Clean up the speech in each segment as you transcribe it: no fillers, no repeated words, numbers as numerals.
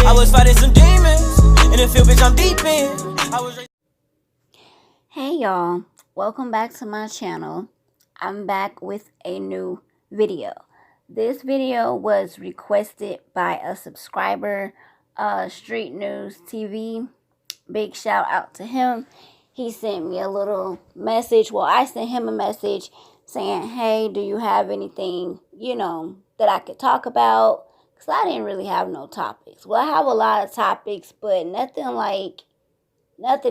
I was fighting some demons. In the field, bitch, I'm deep in. Hey y'all, welcome back to my channel. I'm back with a new video. This video was requested by a subscriber, Street News TV. Big shout out to him. He sent me a little message. Well, I sent him a message saying, hey, do you have anything, that I could talk about? Because I didn't really have no topics. Well, I have a lot of topics, but nothing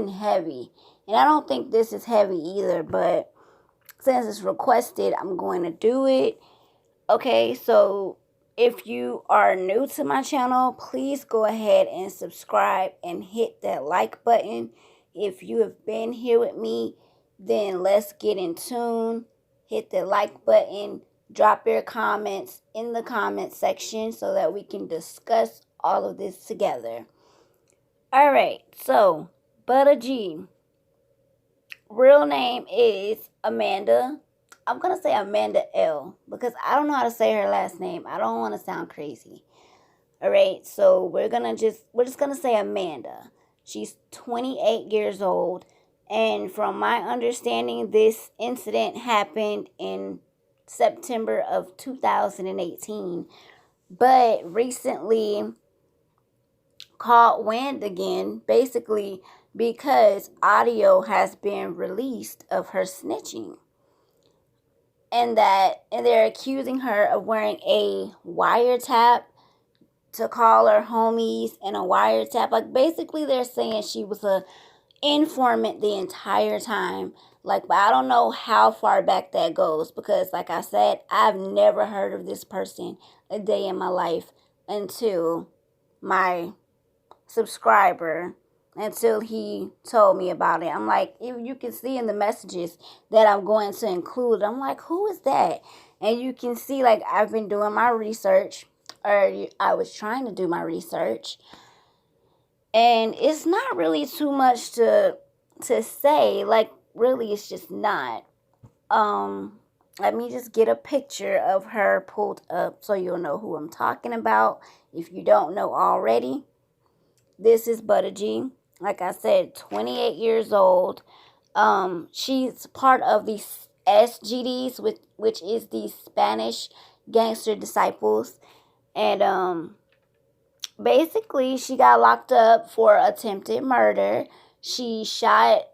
heavy. And I don't think this is heavy either, but since it's requested, I'm going to do it. Okay, so if you are new to my channel, please go ahead and subscribe and hit that like button. If you have been here with me, then let's get in tune. Hit the like button. Drop your comments in the comment section so that we can discuss all of this together. All right, so Buddha G. Real name is Amanda. I'm going to say Amanda L. because I don't know how to say her last name. I don't want to sound crazy. All right, so we're just going to say Amanda. She's 28 years old. And from my understanding, this incident happened in September of 2018. But recently caught wind again, basically because audio has been released of her snitching. And they're accusing her of wearing a wiretap to call her homies and a wiretap. Like, basically they're saying she was a informant the entire time. Like, but I don't know how far back that goes because, like I said, I've never heard of this person a day in my life until my subscriber, until he told me about it. I'm like, if you can see in the messages that I'm going to include, I'm like, who is that? And you can see, like, I've been doing my research, or I was trying to do my research, and it's not really too much to say. Like, really, it's just not. Let me just get a picture of her pulled up so you'll know who I'm talking about if you don't know already. This is Buddha G. Like I said, 28 years old. She's part of the SGDs, which is the Spanish Gangster Disciples. And basically, she got locked up for attempted murder. She shot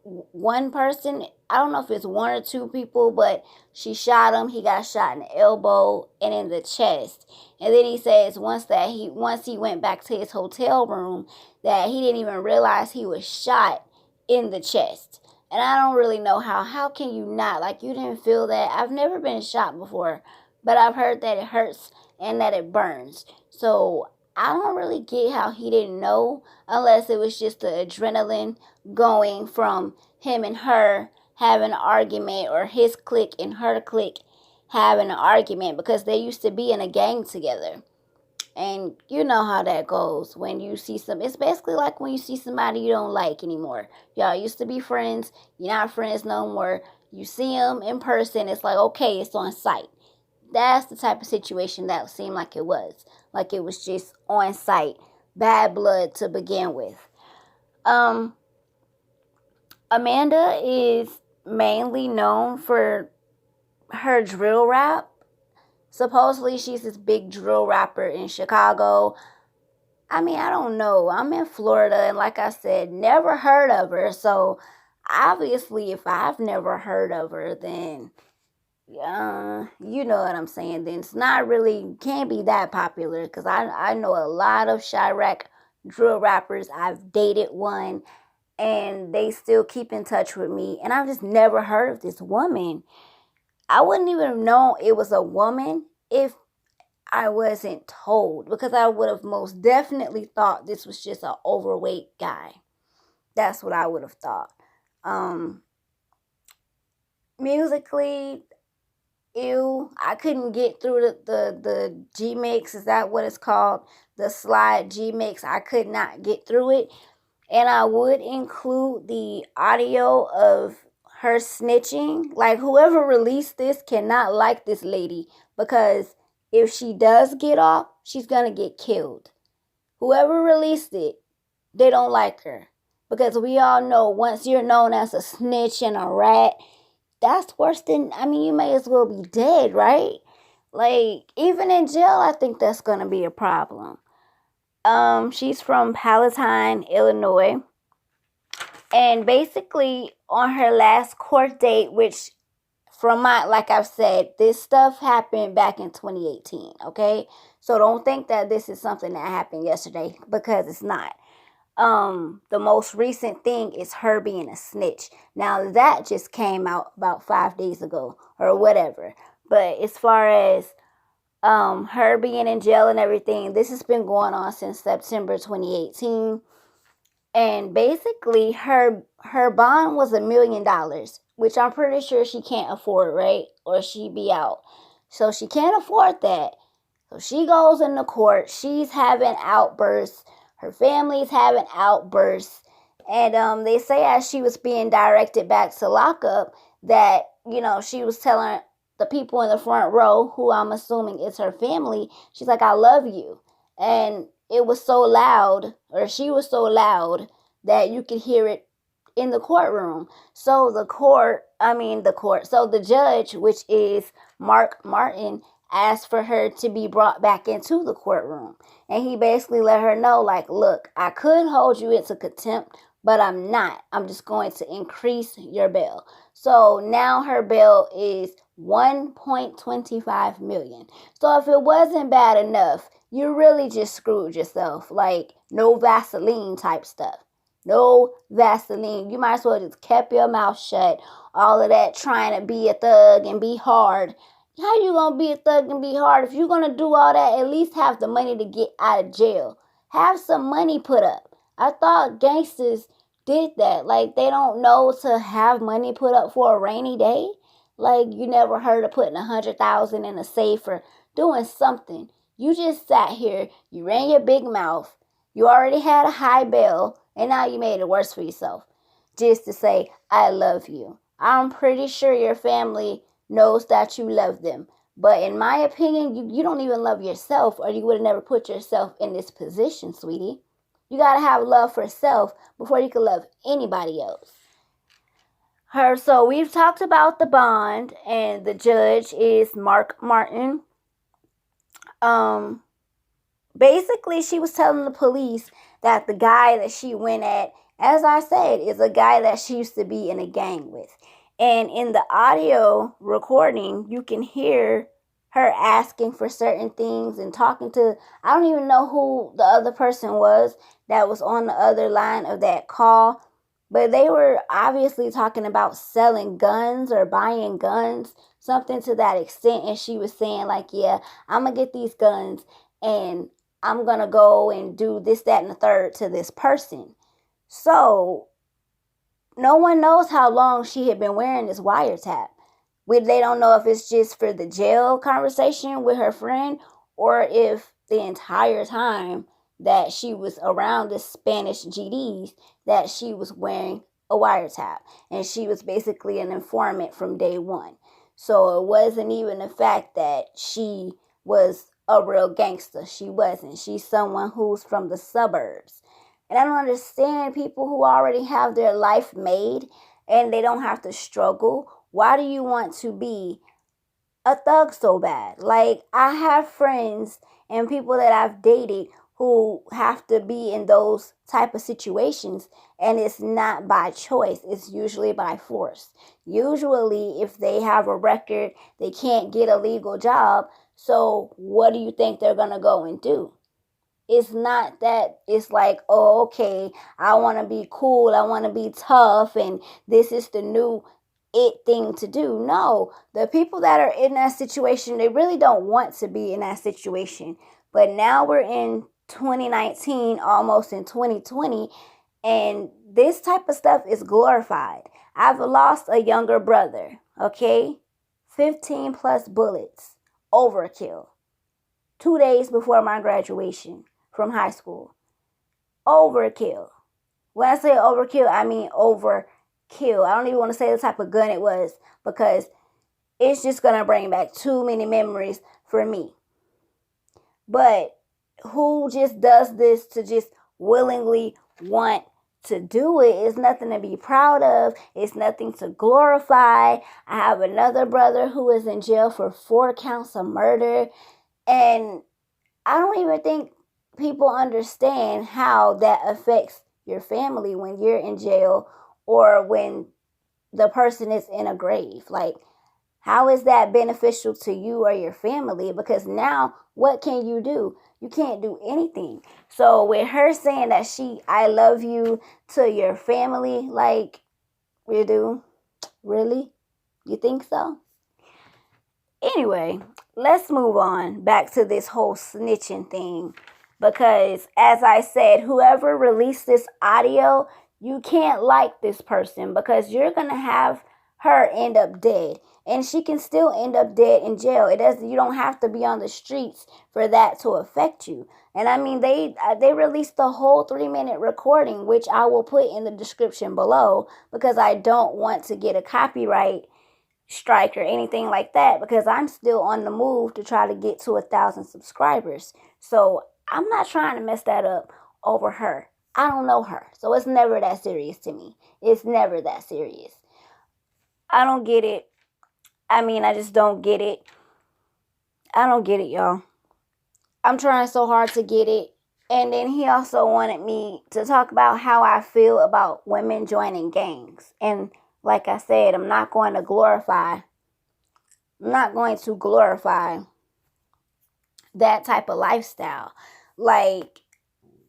one person. I don't know if it's one or two people, but she shot him. He got shot in the elbow and in the chest. And then he says once he went back to his hotel room that he didn't even realize he was shot in the chest. And I don't really know how can you not? Like, you didn't feel that? I've never been shot before, but I've heard that it hurts and that it burns. So I don't really get how he didn't know, unless it was just the adrenaline going from him and her having an argument, or his clique and her clique having an argument, because they used to be in a gang together. And you know how that goes when you see it's basically like when you see somebody you don't like anymore. Y'all used to be friends, you're not friends no more. You see them in person, it's like, okay, it's on sight. That's the type of situation that seemed like it was. Like, it was just on sight. Bad blood to begin with. Amanda is mainly known for her drill rap. Supposedly, she's this big drill rapper in Chicago. I mean, I don't know. I'm in Florida, and like I said, never heard of her. So, obviously, if I've never heard of her, then you know what I'm saying, then it's not really, can't be that popular, because I know a lot of Chirac drill rappers. I've dated one, and they still keep in touch with me, and I've just never heard of this woman. I wouldn't even have known it was a woman if I wasn't told, because I would have most definitely thought this was just an overweight guy. That's what I would have thought. Musically, ew, I couldn't get through the G mix. Is that what it's called? The slide G mix. I could not get through it. And I would include the audio of her snitching. Like, whoever released this cannot like this lady, because if she does get off, she's gonna get killed. Whoever released it, they don't like her. Because we all know once you're known as a snitch and a rat, that's worse than, you may as well be dead, right? Like, even in jail, I think that's going to be a problem. She's from Palatine, Illinois. And basically, on her last court date, which like I've said, this stuff happened back in 2018, okay? So don't think that this is something that happened yesterday, because it's not. The most recent thing is her being a snitch. Now, that just came out about 5 days ago or whatever. But as far as her being in jail and everything, this has been going on since September 2018. And basically, her bond was $1 million, which I'm pretty sure she can't afford, right? Or she'd be out. So she can't afford that. So she goes into court. She's having outbursts. Her family's having outbursts. And they say as she was being directed back to lockup that, she was telling the people in the front row, who I'm assuming is her family, she's like, I love you. And it was so loud, or she was so loud, that you could hear it in the courtroom. So the judge, which is Mark Martin, asked for her to be brought back into the courtroom. And he basically let her know, like, look, I could hold you into contempt, but I'm not. I'm just going to increase your bail. So now her bail is $1.25 million. So if it wasn't bad enough, you really just screwed yourself. Like, no Vaseline type stuff. No Vaseline. You might as well just kept your mouth shut. All of that trying to be a thug and be hard. How you gonna be a thug and be hard? If you're gonna do all that, at least have the money to get out of jail. Have some money put up. I thought gangsters did that. Like, they don't know to have money put up for a rainy day. Like, you never heard of putting $100,000 in a safe or doing something. You just sat here, you ran your big mouth, you already had a high bail, and now you made it worse for yourself. Just to say, I love you. I'm pretty sure your family knows that you love them. But in my opinion, you don't even love yourself, or you would have never put yourself in this position, sweetie. You got to have love for self before you can love anybody else. So we've talked about the bond, and the judge is Mark Martin. Basically, she was telling the police that the guy that she went at, as I said, is a guy that she used to be in a gang with. And in the audio recording, you can hear her asking for certain things and talking to, I don't even know who the other person was that was on the other line of that call. But they were obviously talking about selling guns or buying guns, something to that extent. And she was saying, like, yeah, I'm going to get these guns and I'm going to go and do this, that, and the third to this person. So no one knows how long she had been wearing this wiretap. They don't know if it's just for the jail conversation with her friend, or if the entire time that she was around the Spanish GDs that she was wearing a wiretap. And she was basically an informant from day one. So it wasn't even the fact that she was a real gangster. She wasn't. She's someone who's from the suburbs. And I don't understand people who already have their life made and they don't have to struggle. Why do you want to be a thug so bad? Like, I have friends and people that I've dated who have to be in those type of situations, and it's not by choice. It's usually by force. Usually, if they have a record, they can't get a legal job. So what do you think they're going to go and do? It's not that it's like, oh, okay, I want to be cool, I want to be tough, and this is the new it thing to do. No, the people that are in that situation, they really don't want to be in that situation. But now we're in 2019, almost in 2020, and this type of stuff is glorified. I've lost a younger brother, okay? 15 plus bullets, overkill. 2 days before my graduation from high school. Overkill. When I say overkill, I mean overkill. I don't even want to say the type of gun it was, because it's just going to bring back too many memories for me. But who just does this to just willingly want to do it. It's nothing to be proud of. It's nothing to glorify. I have another brother who is in jail for 4 counts of murder. And I don't even think people understand how that affects your family when you're in jail or when the person is in a grave. Like, how is that beneficial to you or your family? Because now, what can you do? You can't do anything. So with her saying that I love you to your family, like, you do? Really? You think so? Anyway, let's move on back to this whole snitching thing. Because as I said, whoever released this audio, you can't like this person because you're going to have her end up dead. And she can still end up dead in jail. You don't have to be on the streets for that to affect you. And I mean, they released the whole 3-minute recording, which I will put in the description below because I don't want to get a copyright strike or anything like that because I'm still on the move to try to get to 1,000 subscribers. So I'm not trying to mess that up over her. I don't know her. So it's never that serious to me. It's never that serious. I don't get it. I mean, I just don't get it. I don't get it, y'all. I'm trying so hard to get it. And then he also wanted me to talk about how I feel about women joining gangs. And like I said, I'm not going to glorify that type of lifestyle. Like,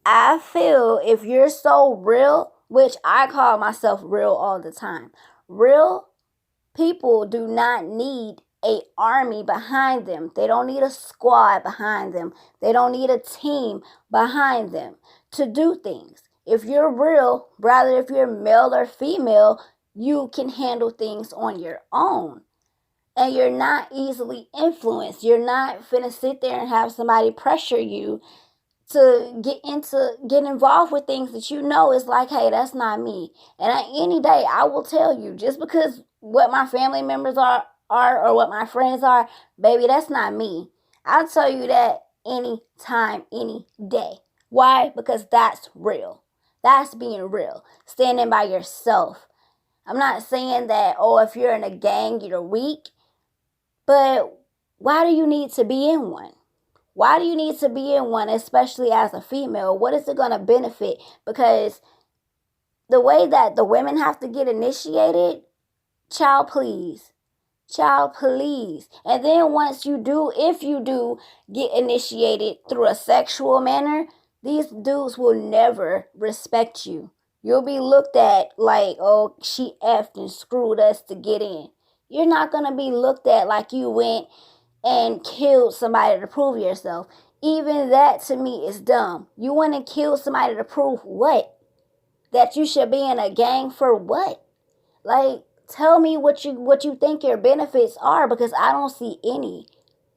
I feel if you're so real, which I call myself real all the time, real people do not need an army behind them. They don't need a squad behind them. They don't need a team behind them to do things. If you're real, rather if you're male or female, you can handle things on your own. And you're not easily influenced. You're not finna sit there and have somebody pressure you to get involved with things that you know is like, hey, that's not me. And any day I will tell you, just because what my family members are or what my friends are, baby, that's not me. I'll tell you that any time, any day. Why? Because that's real. That's being real. Standing by yourself. I'm not saying that, if you're in a gang, you're weak. But why do you need to be in one? Why do you need to be in one, especially as a female? What is it going to benefit? Because the way that the women have to get initiated, child, please. Child, please. And then once you do, if you do get initiated through a sexual manner, these dudes will never respect you. You'll be looked at like, oh, she effed and screwed us to get in. You're not going to be looked at like you went and killed somebody to prove yourself. Even that to me is dumb. You want to kill somebody to prove what? That you should be in a gang for what? Like, tell me what you think your benefits are, because I don't see any.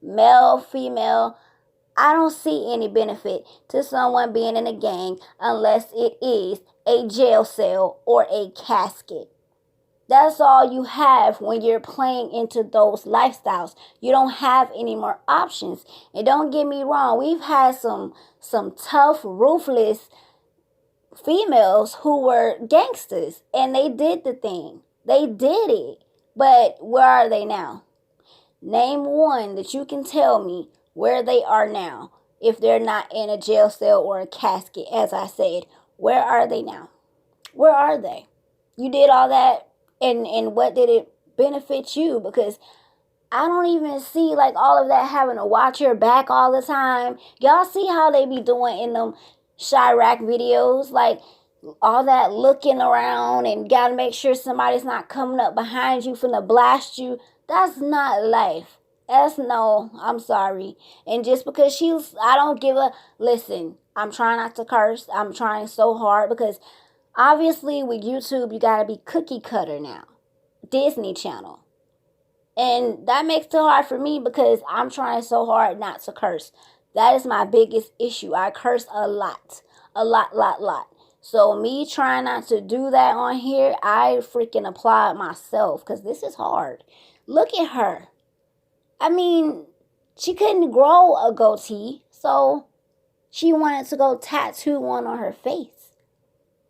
Male, female, I don't see any benefit to someone being in a gang unless it is a jail cell or a casket. That's all you have when you're playing into those lifestyles. You don't have any more options. And don't get me wrong, we've had some tough, ruthless females who were gangsters, and they did the thing. They did it. But where are they now? Name one that you can tell me where they are now. If they're not in a jail cell or a casket, as I said, where are they now? Where are they? You did all that, and what did it benefit you? Because I don't even see like all of that having to watch your back all the time. Y'all see how they be doing in them Chirac videos? Like all that looking around and gotta make sure somebody's not coming up behind you finna blast you. That's not life. I'm sorry. And just because I don't give a, listen, I'm trying not to curse. I'm trying so hard because obviously with YouTube, you gotta be cookie cutter now. Disney Channel. And that makes it hard for me because I'm trying so hard not to curse. That is my biggest issue. I curse a lot. A lot. So me trying not to do that on here, I freaking applaud myself because this is hard. Look at her. I mean, she couldn't grow a goatee. So She wanted to go tattoo one on her face.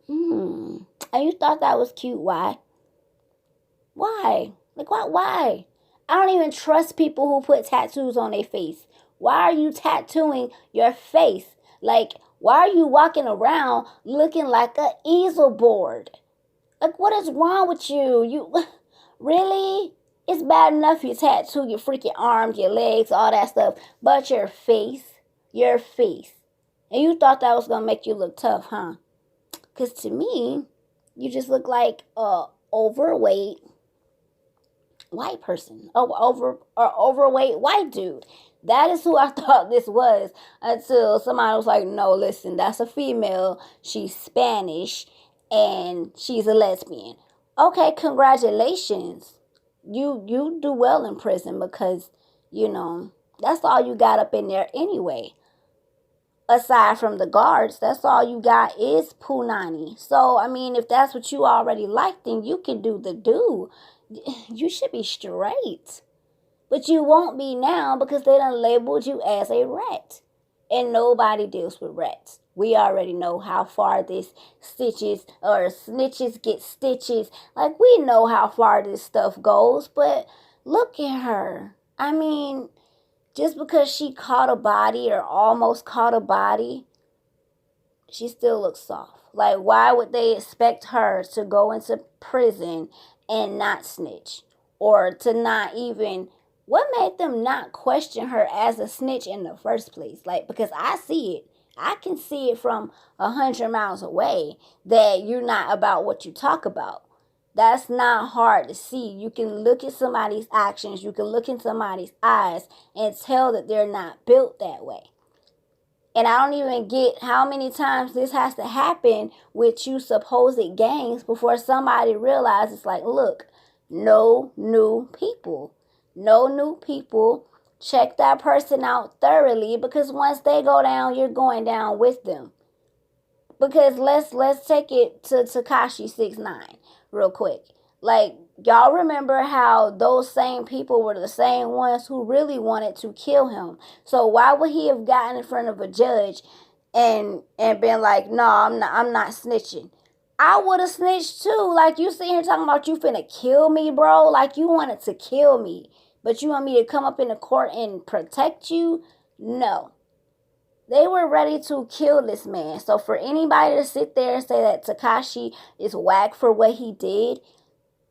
And you thought that was cute. Why? Why? Like, why? I don't even trust people who put tattoos on their face. Why are you tattooing your face? Like, why are you walking around looking like an easel board? Like, what is wrong with you? You really? It's bad enough you tattoo your freaking arms, your legs, all that stuff, but your face. And you thought that was going to make you look tough, huh? Because to me, you just look like a overweight white person. Overweight white dude. That is who I thought this was until somebody was like, no, listen, that's a female. She's Spanish and she's a lesbian. Okay, congratulations. You do well in prison because, that's all you got up in there anyway. Aside from the guards, that's all you got is punani. So, I mean, if that's what you already like, then you can do the do. You should be straight. But you won't be now because they done labeled you as a rat. And nobody deals with rats. We already know how far this stitches or snitches get stitches. Like, we know how far this stuff goes. But look at her. I mean, just because she caught a body or almost caught a body, she still looks soft. Like, why would they expect her to go into prison and not snitch? Or to not even... What made them not question her as a snitch in the first place? Like, because I see it. I can see it from 100 miles away that you're not about what you talk about. That's not hard to see. You can look at somebody's actions. You can look in somebody's eyes and tell that they're not built that way. And I don't even get how many times this has to happen with you supposed gangs before somebody realizes, like, look, no new people. No new people. Check that person out thoroughly because once they go down, you're going down with them. Because let's take it to Tekashi 6ix9ine real quick. Like, y'all remember how those same people were the same ones who really wanted to kill him. So why would he have gotten in front of a judge and been like, no, I'm not snitching? I would have snitched too. Like, you sitting here talking about you finna kill me, bro. Like, you wanted to kill me. But you want me to come up in the court and protect you? No. They were ready to kill this man. So for anybody to sit there and say that Tekashi is whack for what he did,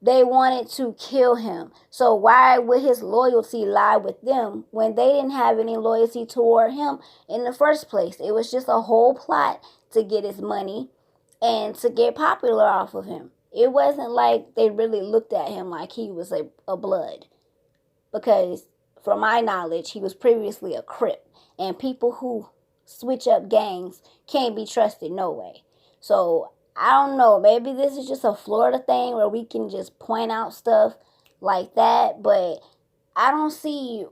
they wanted to kill him. So why would his loyalty lie with them when they didn't have any loyalty toward him in the first place? It was just a whole plot to get his money and to get popular off of him. It wasn't like they really looked at him like he was a blood. Because from my knowledge, he was previously a Crip. And people who switch up gangs can't be trusted no way. So I don't know. Maybe this is just a Florida thing where we can just point out stuff like that. But I don't see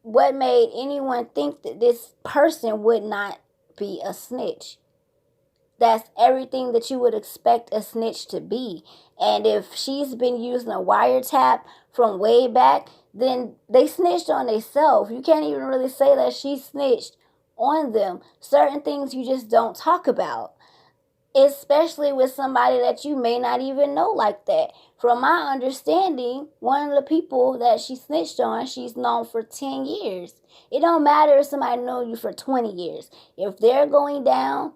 what made anyone think that this person would not be a snitch. That's everything that you would expect a snitch to be. And if she's been using a wiretap from way back, then they snitched on themselves. You can't even really say that she snitched on them. Certain things you just don't talk about, especially with somebody that you may not even know like that. From my understanding, one of the people that she snitched on, she's known for 10 years. It don't matter if somebody knows you for 20 years. If they're going down,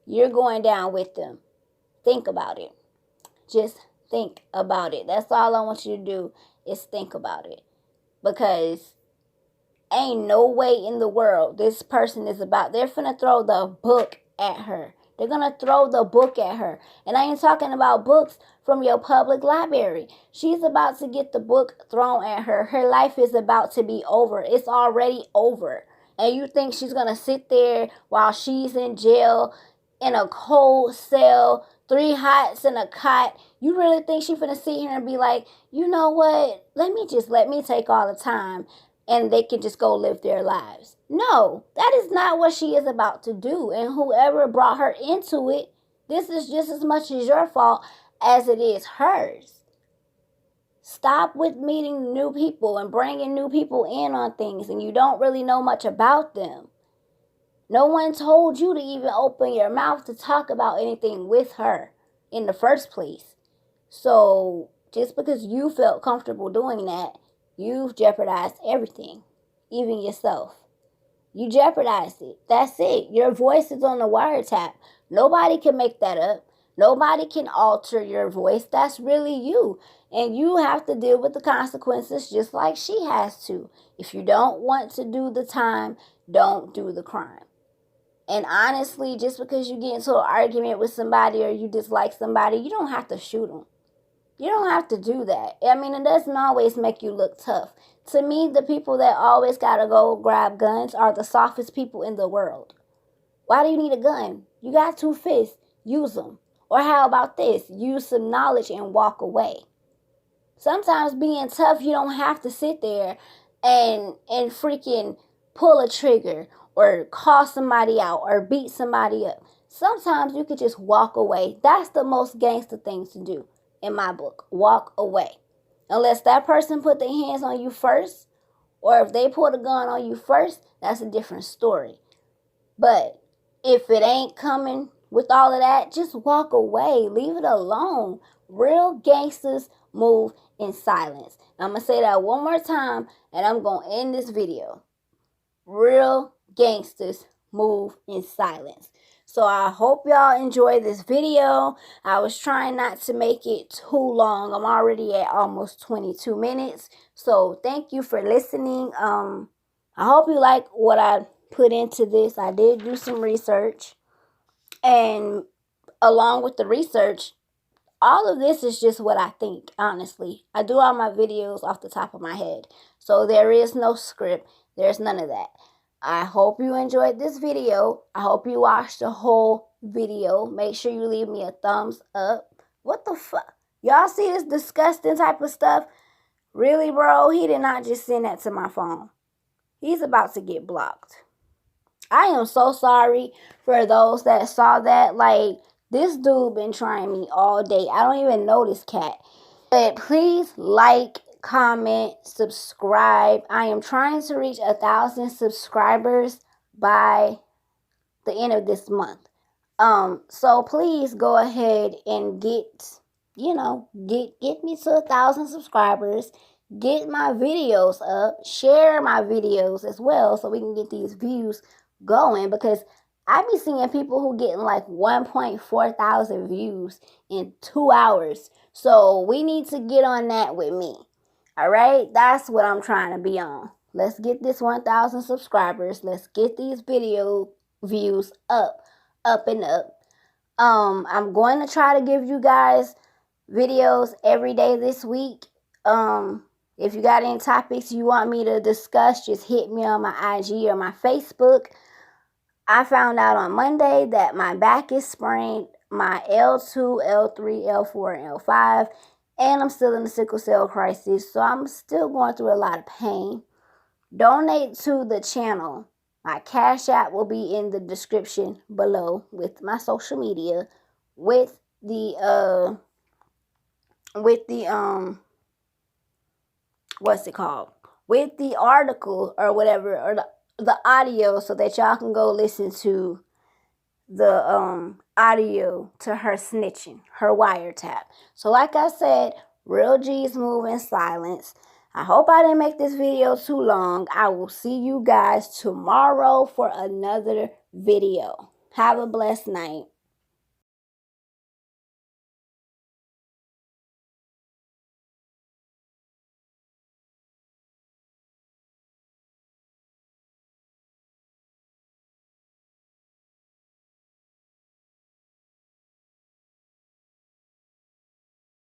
you're going down with them. Think about it. Just think about it. That's all I want you to do is think about it. Because ain't no way in the world this person is about... They're finna throw the book at her. They're gonna throw the book at her. And I ain't talking about books from your public library. She's about to get the book thrown at her. Her life is about to be over. It's already over. And you think she's gonna sit there while she's in jail in a cold cell, 3 hots and a cot? You really think she's finna sit here and be like, you know what? Let me take all the time and they can just go live their lives. No, that is not what she is about to do. And whoever brought her into it, this is just as much as your fault as it is hers. Stop with meeting new people and bringing new people in on things and you don't really know much about them. No one told you to even open your mouth to talk about anything with her in the first place. So just because you felt comfortable doing that, you've jeopardized everything, even yourself. You jeopardized it. That's it. Your voice is on the wiretap. Nobody can make that up. Nobody can alter your voice. That's really you. And you have to deal with the consequences just like she has to. If you don't want to do the time, don't do the crime. And honestly, just because you get into an argument with somebody or you dislike somebody, you don't have to shoot them. You don't have to do that. I mean, it doesn't always make you look tough. To me, the people that always gotta go grab guns are the softest people in the world. Why do you need a gun? You got 2 fists. Use them. Or how about this? Use some knowledge and walk away. Sometimes being tough, you don't have to sit there and freaking pull a trigger or call somebody out or beat somebody up. Sometimes you could just walk away. That's the most gangster thing to do in my book. Walk away. Unless that person put their hands on you first, or if they pull a gun on you first, that's a different story. But if it ain't coming with all of that, just walk away. Leave it alone. Real gangsters move in silence. I'm going to say that one more time, and I'm going to end this video. Real gangsters move in silence. So I hope y'all enjoy this video. I was trying not to make it too long. I'm already at almost 22 minutes. So thank you for listening. I hope you like what I put into this. I did do some research. And along with the research, all of this is just what I think, honestly. I do all my videos off the top of my head. So there is no script. There's none of that. I hope you enjoyed this video. I hope you watched the whole video. Make sure you leave me a thumbs up. What the fuck? Y'all see this disgusting type of stuff? Really, bro? He did not just send that to my phone. He's about to get blocked. I am so sorry for those that saw that. Like, this dude been trying me all day. I don't even know this cat. But please like, comment, subscribe. I am trying to reach 1,000 subscribers by the end of this month. So please go ahead and get me to 1,000 subscribers. Get my videos up. Share my videos as well so we can get these views going, because I be seeing people who getting like 1.4 thousand views in 2 hours. So we need to get on that with me. All right, that's what I'm trying to be on. Let's get this 1,000 subscribers. Let's get these video views up and up. I'm going to try to give you guys videos every day this week. If you got any topics you want me to discuss, just hit me on my IG or my Facebook. I found out on Monday that my back is sprained, my L2, L3, L4, and L5, and I'm still in the sickle cell crisis, so I'm still going through a lot of pain. Donate to the channel. My Cashapp will be in the description below with my social media, with the what's it called? With the article or whatever, or the audio, so that y'all can go listen to the audio to her snitching, her wiretap. So like I said, real G's move in silence. I hope I didn't make this video too long. I will see you guys tomorrow for another video. Have a blessed night.